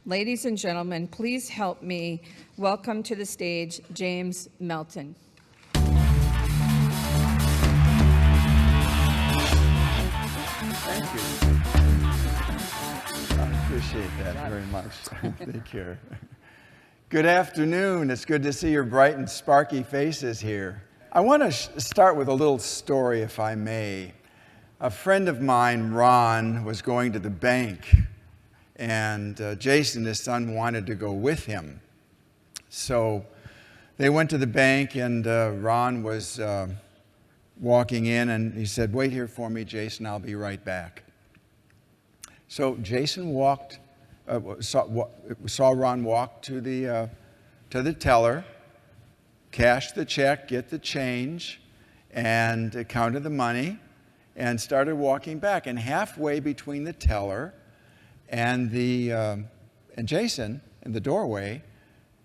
Ladies and gentlemen, please help me welcome to the stage James Melton. Thank you. I appreciate that very much. Thank you. Good afternoon. It's good to see your bright and sparky faces here. I want to start with a little story, if I may. A friend of mine, Ron, was going to the bank, and Jason, his son, wanted to go with him. So they went to the bank, and Ron was walking in, and he said, "Wait here for me, Jason, I'll be right back." So Jason saw Ron walk to the teller, cash the check, get the change, and counted the money, and started walking back. And halfway between the teller and Jason in the doorway,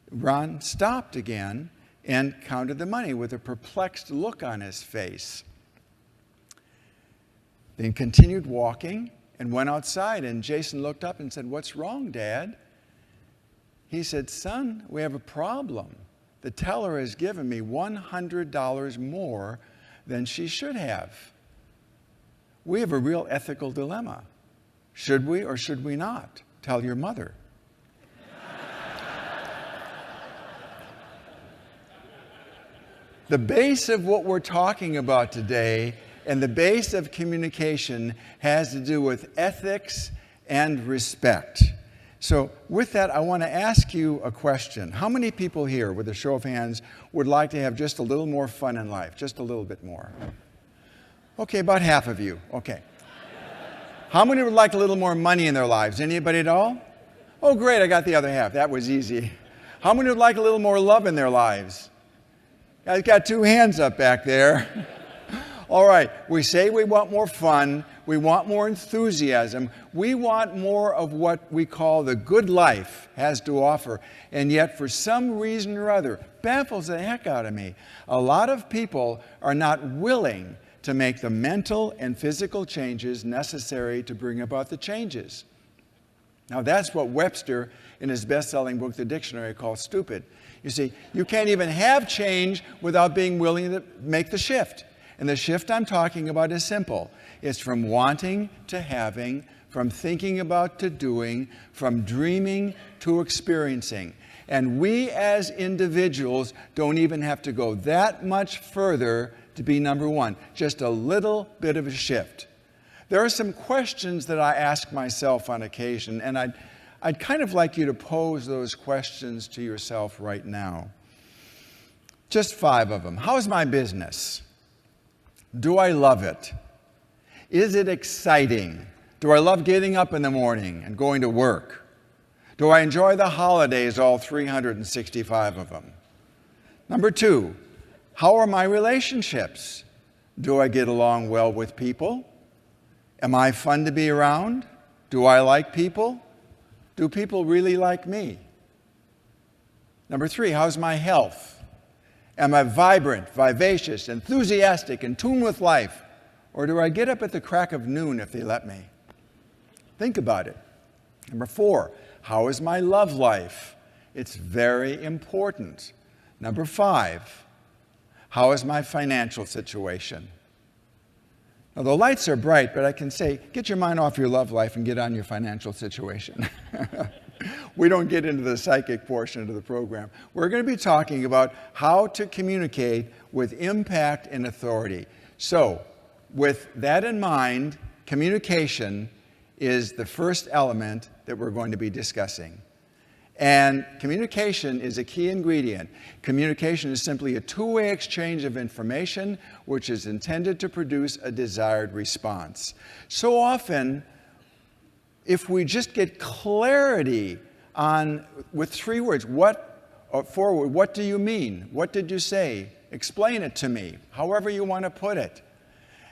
Ron stopped again and counted the money with a perplexed look on his face. Then continued walking and went outside, and Jason looked up and said, "What's wrong, Dad?" He said, "Son, we have a problem. The teller has given me $100 more than she should have. We have a real ethical dilemma. Should we or should we not tell your mother?" The base of what we're talking about today and the base of communication has to do with ethics and respect. So with that, I want to ask you a question. How many people here, with a show of hands, would like to have just a little more fun in life? Just a little bit more. Okay, about half of you. Okay. How many would like a little more money in their lives? Anybody at all? Oh, great, I got the other half. That was easy. How many would like a little more love in their lives? I've got two hands up back there. All right, we say we want more fun, we want more enthusiasm, we want more of what we call the good life has to offer, and yet for some reason or other, baffles the heck out of me, a lot of people are not willing to make the mental and physical changes necessary to bring about the changes. Now that's what Webster, in his best-selling book, The Dictionary, calls stupid. You see, you can't even have change without being willing to make the shift. And the shift I'm talking about is simple. It's from wanting to having, from thinking about to doing, from dreaming to experiencing. And we as individuals don't even have to go that much further to be number one. Just a little bit of a shift. There are some questions that I ask myself on occasion, and I'd kind of like you to pose those questions to yourself right now. Just 5 of them. How's my business? Do I love it? Is it exciting? Do I love getting up in the morning and going to work? Do I enjoy the holidays, all 365 of them? Number 2, how are my relationships? Do I get along well with people? Am I fun to be around? Do I like people? Do people really like me? Number 3, how's my health? Am I vibrant, vivacious, enthusiastic, in tune with life? Or do I get up at the crack of noon if they let me? Think about it. Number 4, how is my love life? It's very important. Number 5, how is my financial situation? Now, the lights are bright, but I can say, get your mind off your love life and get on your financial situation. We don't get into the psychic portion of the program. We're going to be talking about how to communicate with impact and authority. So, with that in mind, communication is the first element that we're going to be discussing. And communication is a key ingredient. Communication is simply a two-way exchange of information which is intended to produce a desired response. So often, if we just get clarity with 3 words, what do you mean? What did you say? Explain it to me, however you want to put it.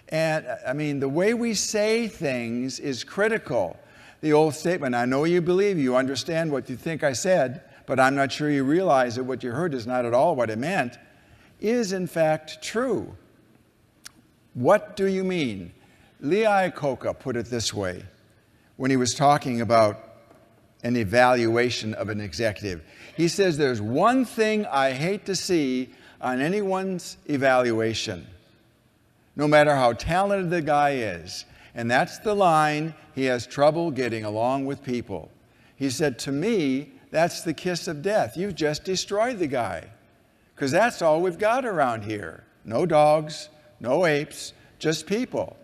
And I mean, the way we say things is critical. The old statement, I know you believe you understand what you think I said, but I'm not sure you realize that what you heard is not at all what it meant, is in fact true. What do you mean? Lee Iacocca put it this way when he was talking about an evaluation of an executive. He says there's one thing I hate to see on anyone's evaluation, no matter how talented the guy is, and that's the line, he has trouble getting along with people. He said, to me, that's the kiss of death. You've just destroyed the guy, because that's all we've got around here. No dogs, no apes, just people.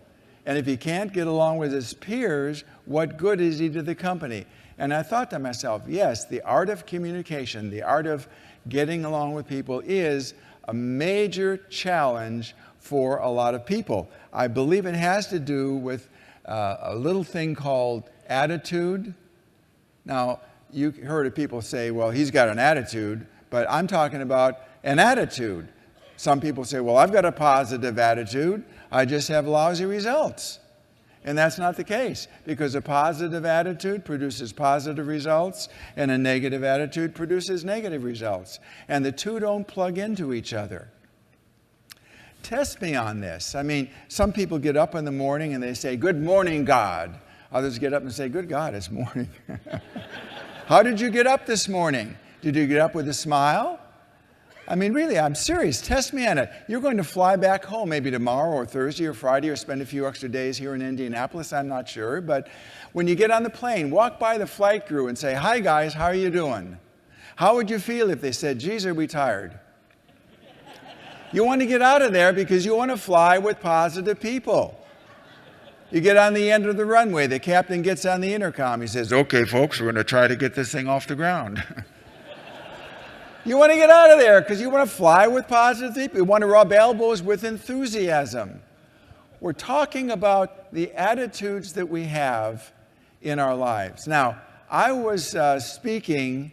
And if he can't get along with his peers, what good is he to the company? And I thought to myself, yes, the art of communication, the art of getting along with people is a major challenge for a lot of people. I believe it has to do with a little thing called attitude. Now, you heard of people say, well, he's got an attitude, but I'm talking about an attitude. Some people say, well, I've got a positive attitude, I just have lousy results. And that's not the case, because a positive attitude produces positive results, and a negative attitude produces negative results. And the two don't plug into each other. Test me on this. I mean, some people get up in the morning and they say, good morning, God. Others get up and say, good God, it's morning. How did you get up this morning? Did you get up with a smile? I mean, really, I'm serious. Test me on it. You're going to fly back home maybe tomorrow or Thursday or Friday or spend a few extra days here in Indianapolis. I'm not sure. But when you get on the plane, walk by the flight crew and say, hi, guys, how are you doing? How would you feel if they said, geez, are we tired? You want to get out of there because you want to fly with positive people. You get on the end of the runway. The captain gets on the intercom. He says, okay, folks, we're going to try to get this thing off the ground. You want to get out of there because you want to fly with positive people. You want to rub elbows with enthusiasm. We're talking about the attitudes that we have in our lives. Now, I was speaking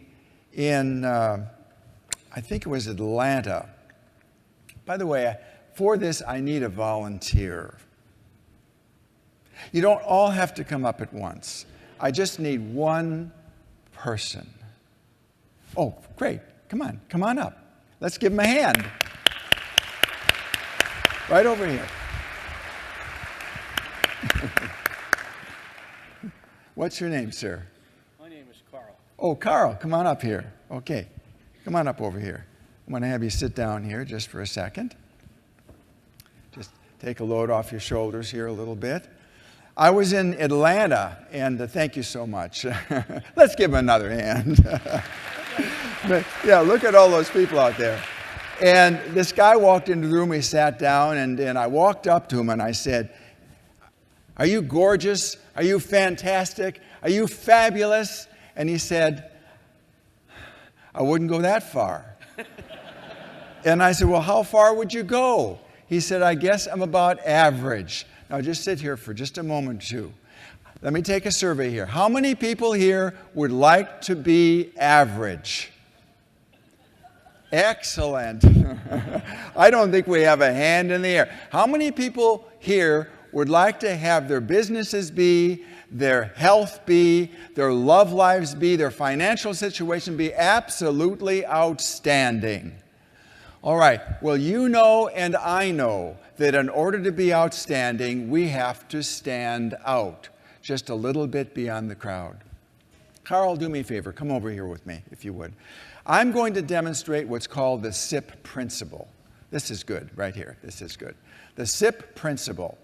in, I think it was Atlanta. By the way, for this, I need a volunteer. You don't all have to come up at once. I just need one person. Oh, great. Come on up. Let's give him a hand. Right over here. What's your name, sir? My name is Carl. Oh, Carl, come on up here. Okay, come on up over here. I'm going to have you sit down here just for a second. Just take a load off your shoulders here a little bit. I was in Atlanta, and thank you so much. Let's give him another hand. But, yeah, look at all those people out there. And this guy walked into the room, he sat down, and I walked up to him and I said, are you gorgeous? Are you fantastic? Are you fabulous? And he said, I wouldn't go that far. And I said, well, how far would you go? He said, I guess I'm about average. Now just sit here for just a moment or two. Let me take a survey here. How many people here would like to be average? Excellent. I don't think we have a hand in the air. How many people here would like to have their businesses be, their health be, their love lives be, their financial situation be absolutely outstanding? All right. Well, you know and I know that in order to be outstanding, we have to stand out just a little bit beyond the crowd. Carl, do me a favor. Come over here with me, if you would. I'm going to demonstrate what's called the SIP principle. This is good right here. This is good. The SIP principle.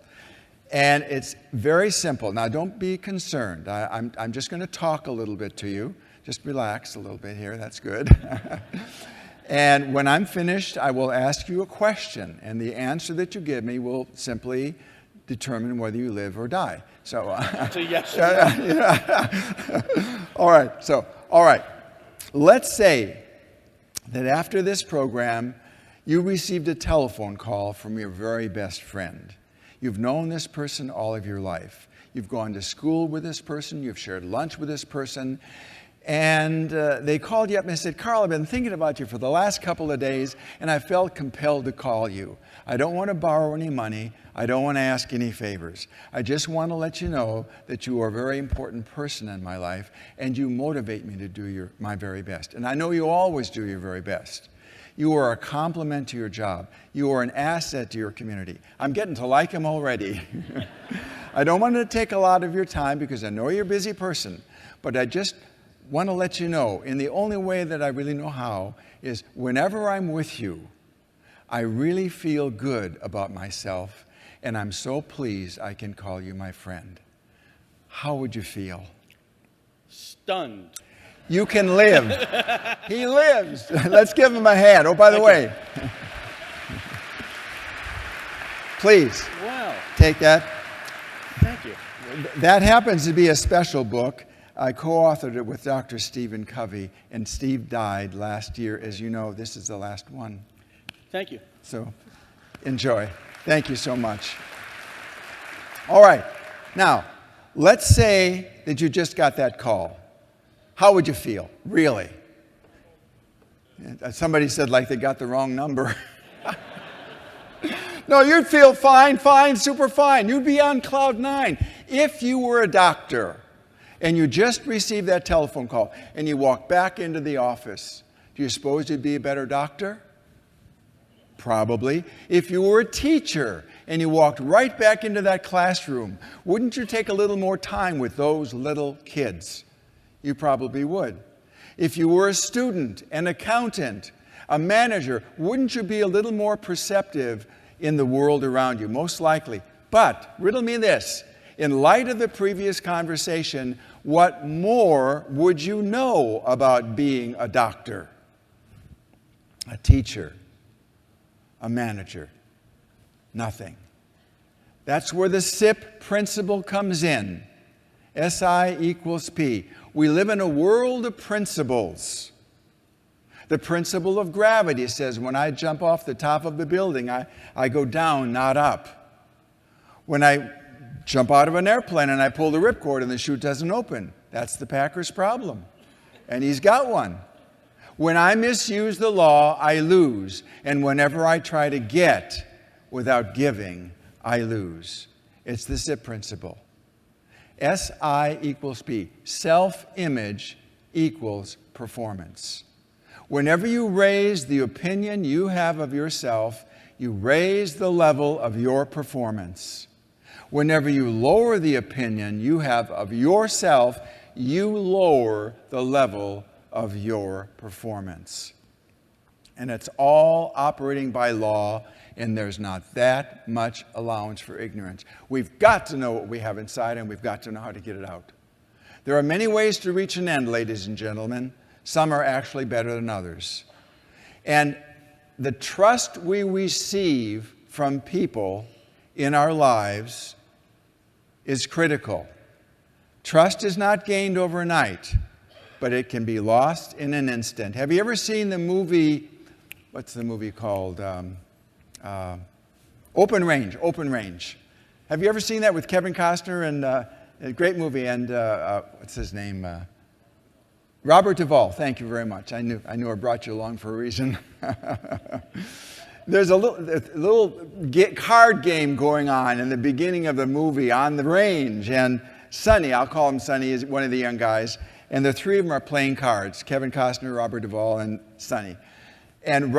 And it's very simple. Now, don't be concerned. I'm just going to talk a little bit to you. Just relax a little bit here. That's good. And when I'm finished, I will ask you a question. And the answer that you give me will simply determine whether you live or die. So, It's a yes. All right. Let's say that after this program, you received a telephone call from your very best friend. You've known this person all of your life. You've gone to school with this person. You've shared lunch with this person. And they called you up and they said, Carl, I've been thinking about you for the last couple of days, and I felt compelled to call you. I don't want to borrow any money. I don't want to ask any favors. I just want to let you know that you are a very important person in my life, and you motivate me to do my very best. And I know you always do your very best. You are a compliment to your job. You are an asset to your community. I'm getting to like him already. I don't want to take a lot of your time because I know you're a busy person, but I just want to let you know, in the only way that I really know how, is whenever I'm with you, I really feel good about myself, and I'm so pleased I can call you my friend. How would you feel? Stunned. You can live. He lives. Let's give him a hand. Oh, by the way, please Wow. take that. Thank you. That happens to be a special book. I co-authored it with Dr. Stephen Covey, and Steve died last year. As you know, this is the last one. Thank you. So enjoy. Thank you so much. All right. Now, let's say that you just got that call. How would you feel, really? Somebody said like they got the wrong number. No, you'd feel fine, super fine. You'd be on cloud nine. If you were a doctor and you just received that telephone call and you walk back into the office, do you suppose you'd be a better doctor? Probably. If you were a teacher and you walked right back into that classroom, wouldn't you take a little more time with those little kids? You probably would. If you were a student, an accountant, a manager, wouldn't you be a little more perceptive in the world around you? Most likely. But, riddle me this, in light of the previous conversation, what more would you know about being a doctor, a teacher, a manager? Nothing. That's where the SIP principle comes in. SI equals P. We live in a world of principles. The principle of gravity says when I jump off the top of the building, I go down, not up. When I jump out of an airplane and I pull the ripcord and the chute doesn't open, that's the Packer's problem. And he's got one. When I misuse the law, I lose. And whenever I try to get without giving, I lose. It's the SIP principle. SI equals P. Self-image equals performance. Whenever you raise the opinion you have of yourself, you raise the level of your performance. Whenever you lower the opinion you have of yourself, you lower the level of your performance. And it's all operating by law, and there's not that much allowance for ignorance. We've got to know what we have inside, and we've got to know how to get it out. There are many ways to reach an end, ladies and gentlemen. Some are actually better than others. And the trust we receive from people in our lives is critical. Trust is not gained overnight, but it can be lost in an instant. Have you ever seen the movie, what's the movie called? Open Range. Have you ever seen that with Kevin Costner? And a great movie. And what's his name? Robert Duvall. Thank you very much. I knew I brought you along for a reason. There's a little card game going on in the beginning of the movie on the range. And Sonny, I'll call him Sonny, is one of the young guys. And the three of them are playing cards. Kevin Costner, Robert Duvall, and Sonny. And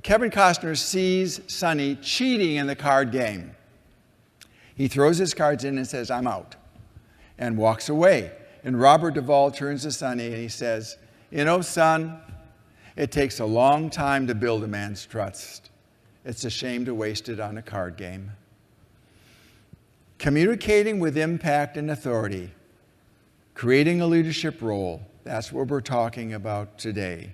Kevin Costner sees Sonny cheating in the card game. He throws his cards in and says, "I'm out," and walks away. And Robert Duvall turns to Sonny and he says, "You know, son, it takes a long time to build a man's trust. It's a shame to waste it on a card game." Communicating with impact and authority, creating a leadership role, that's what we're talking about today.